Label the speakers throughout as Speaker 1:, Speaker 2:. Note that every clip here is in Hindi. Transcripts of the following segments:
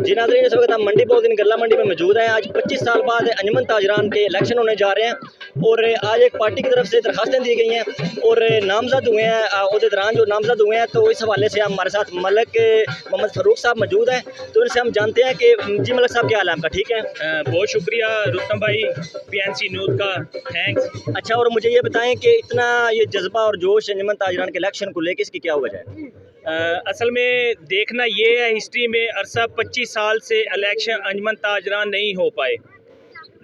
Speaker 1: जी नाज़रीन, इस वक्त हम मंडी बहुद्दीन गल्ला मंडी में मौजूद हैं। आज 25 साल बाद अंजुमन ताजरान के इलेक्शन होने जा रहे हैं और आज एक पार्टी की तरफ से दरखास्तें दी गई हैं और नामजद हुए हैं। उसके दौरान जो नामजद हुए हैं तो इस हवाले से हमारे साथ मलिक मोहम्मद फ़ारूक साहब मौजूद हैं, तो इनसे हम जानते हैं कि जी मलिक साहब, क्या हाल है आपका? ठीक है,
Speaker 2: बहुत शुक्रिया रुस्तम भाई, PNC न्यूज़ का थैंक्स।
Speaker 1: अच्छा, और मुझे ये बताएं कि इतना ये जज्बा और जोश अंजुमन ताजरान के इलेक्शन को लेकर, इसकी क्या वजह है?
Speaker 2: असल में देखना ये है, हिस्ट्री में अरसा 25 साल से इलेक्शन अंजुमन ताजरान नहीं हो पाए।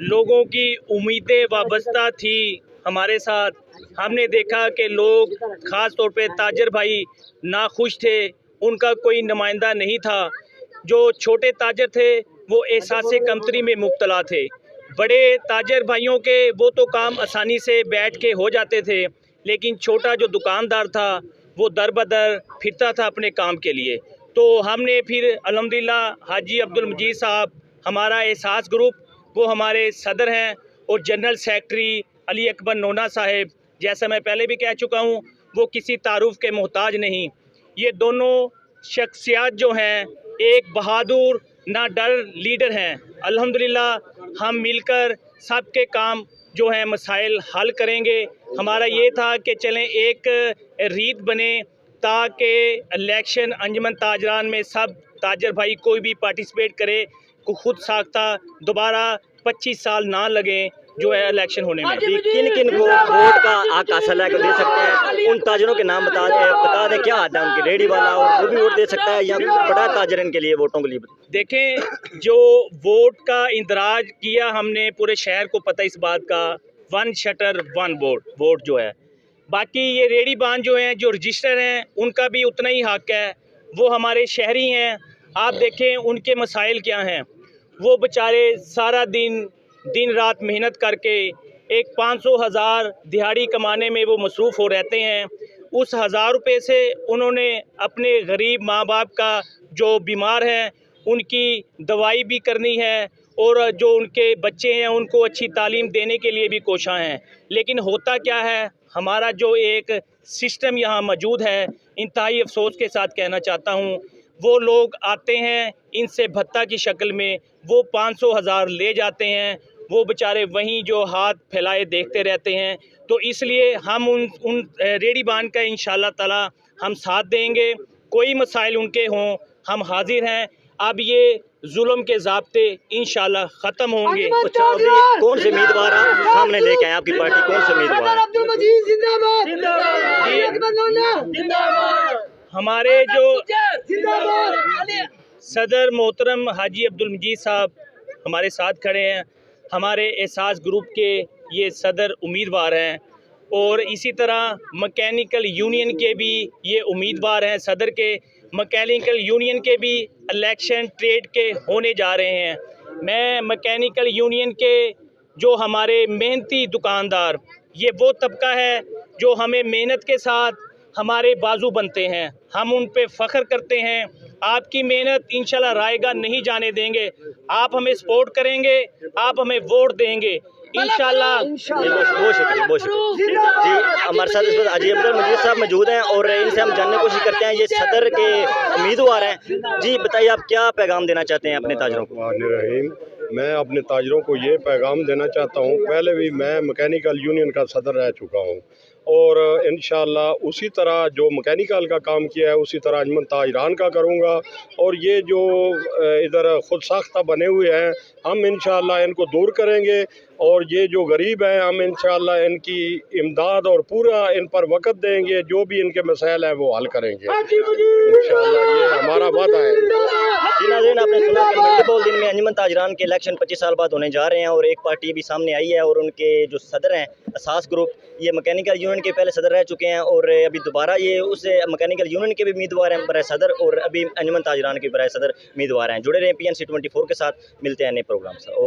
Speaker 2: लोगों की उम्मीदें वाबस्ता थी हमारे साथ। हमने देखा कि लोग, ख़ास तौर पे ताजर भाई, नाखुश थे, उनका कोई नुमाइंदा नहीं था। जो छोटे ताजर थे वो एहसास कमतरी में मुब्तला थे। बड़े ताजर भाइयों के वो तो काम आसानी से बैठ के हो जाते थे, लेकिन छोटा जो दुकानदार था वो दर बदर फिरता था अपने काम के लिए। तो हमने फिर अल्हम्दुलिल्लाह हाजी अब्दुल मजीद साहब, हमारा एहसास ग्रुप, वो हमारे सदर हैं, और जनरल सेक्रेटरी अली अकबर नोना साहब, जैसा मैं पहले भी कह चुका हूँ, वो किसी तारुफ के मोहताज नहीं। ये दोनों शख्सियत जो हैं एक बहादुर ना डर लीडर हैं। अल्हम्दुलिल्लाह हम मिलकर सबके काम जो है मसाइल हल करेंगे। हमारा ये था कि चलें एक रीत बने ताकि इलेक्शन अंजुमन ताजरान में सब ताजर भाई कोई भी पार्टिसिपेट करे, को खुद साख्ता दोबारा 25 साल ना लगे जो है इलेक्शन होने में।
Speaker 1: किन किन को वोट का हक हासिल है, दे सकते हैं? उन ताजरों के नाम बता दें, क्या आता है उनके? रेडी वाला और वो भी वोट दे सकता है या बड़ा ताजर इनके लिए वोटों के लिए?
Speaker 2: देखें, जो वोट का इंदराज किया हमने, पूरे शहर को पता इस बात का, 1 शटर 1 वोट जो है। बाकी ये रेडी बान जो हैं, जो रजिस्टर हैं, उनका भी उतना ही हक है। वो हमारे शहरी हैं। आप देखें उनके मसाइल क्या हैं। वो बेचारे सारा दिन रात मेहनत करके एक 500,000 दिहाड़ी कमाने में वो मसरूफ़ हो रहते हैं। उस 1000 रुपये से उन्होंने अपने गरीब माँ बाप का, जो बीमार हैं, उनकी दवाई भी करनी है, और जो उनके बच्चे हैं उनको अच्छी तालीम देने के लिए भी कोशिश हैं। लेकिन होता क्या है, हमारा जो एक सिस्टम यहाँ मौजूद है, इंतहाई अफसोस के साथ कहना चाहता हूँ, वो लोग आते हैं इनसे भत्ता की शक्ल में, वो 500,000 ले जाते हैं, वो बेचारे वहीं जो हाथ फैलाए देखते रहते हैं। तो इसलिए हम उन रेडी बान का इंशाल्लाह ताला हम साथ देंगे। कोई मसाइल उनके हों, हम हाजिर हैं। अब ये जुल्म के ज़ाब्ते इंशाल्लाह ख़त्म होंगे।
Speaker 1: अच्छा, अभी कौन से उम्मीदवार आप सामने लेके आए? आपकी पार्टी कौन से उम्मीदवार?
Speaker 2: हमारे जो सदर मोहतरम हाजी अब्दुल मजीद साहब हमारे साथ खड़े हैं, हमारे एहसास ग्रुप के ये सदर उम्मीदवार हैं, और इसी तरह मैकेनिकल यूनियन के भी ये उम्मीदवार हैं। सदर के मैकेनिकल यूनियन के भी इलेक्शन ट्रेड के होने जा रहे हैं। मैं मैकेनिकल यूनियन के जो हमारे मेहनती दुकानदार, ये वो तबका है जो हमें मेहनत के साथ हमारे बाजू बनते हैं, हम उन पे फ़ख्र करते हैं। आपकी मेहनत इंशाल्लाह रायगा नहीं जाने देंगे। आप हमें सपोर्ट करेंगे, आप हमें वोट देंगे इंशाल्लाह।
Speaker 1: बहुत शुक्रिया, बहुत शुक्रिया जी। हमारे साथ इस वक्त हाजी अब्दुल मजीद साहब मौजूद हैं और इनसे हम जानने की कोशिश करते हैं, ये सदर के उम्मीदवार हैं। जी बताइए, आप क्या पैगाम देना चाहते हैं अपने ताजरों को?
Speaker 3: मैं अपने ताजरों को ये पैगाम देना चाहता हूँ, पहले भी मैं मैकेनिकल यूनियन का सदर रह चुका हूँ, और इंशाल्लाह उसी तरह जो मैकेनिकल का काम किया है उसी तरह अंजुमन ताजरान का करूँगा। और ये जो इधर खुद साख्ता बने हुए हैं, हम इंशाल्लाह इनको दूर करेंगे, और ये जो गरीब हैं हम इंशाल्लाह इनकी इमदाद और पूरा इन पर वक़्त देंगे, जो भी इनके मसाइल हैं वो हल करेंगे इंशाल्लाह, ये हमारा वादा है।
Speaker 1: जी नाज़रीन, आपने सुना कि मंडी बहुद्दीन में अंजुमन ताजरान के इलेक्शन 25 साल बाद होने जा रहे हैं, और एक पार्टी भी सामने आई है, और उनके जो सदर हैं एहसास ग्रुप, ये मैकेनिकल यूनियन के पहले सदर रह चुके हैं, और अभी दोबारा ये उस मैकेनिकल यूनियन के भी उम्मीदवार हैं बराए सदर, और अभी अंजुमन ताजरान के बराए सदर उम्मीदवार हैं। जुड़े रहें PNC 24 के साथ, मिलते हैं नए प्रोग्राम से।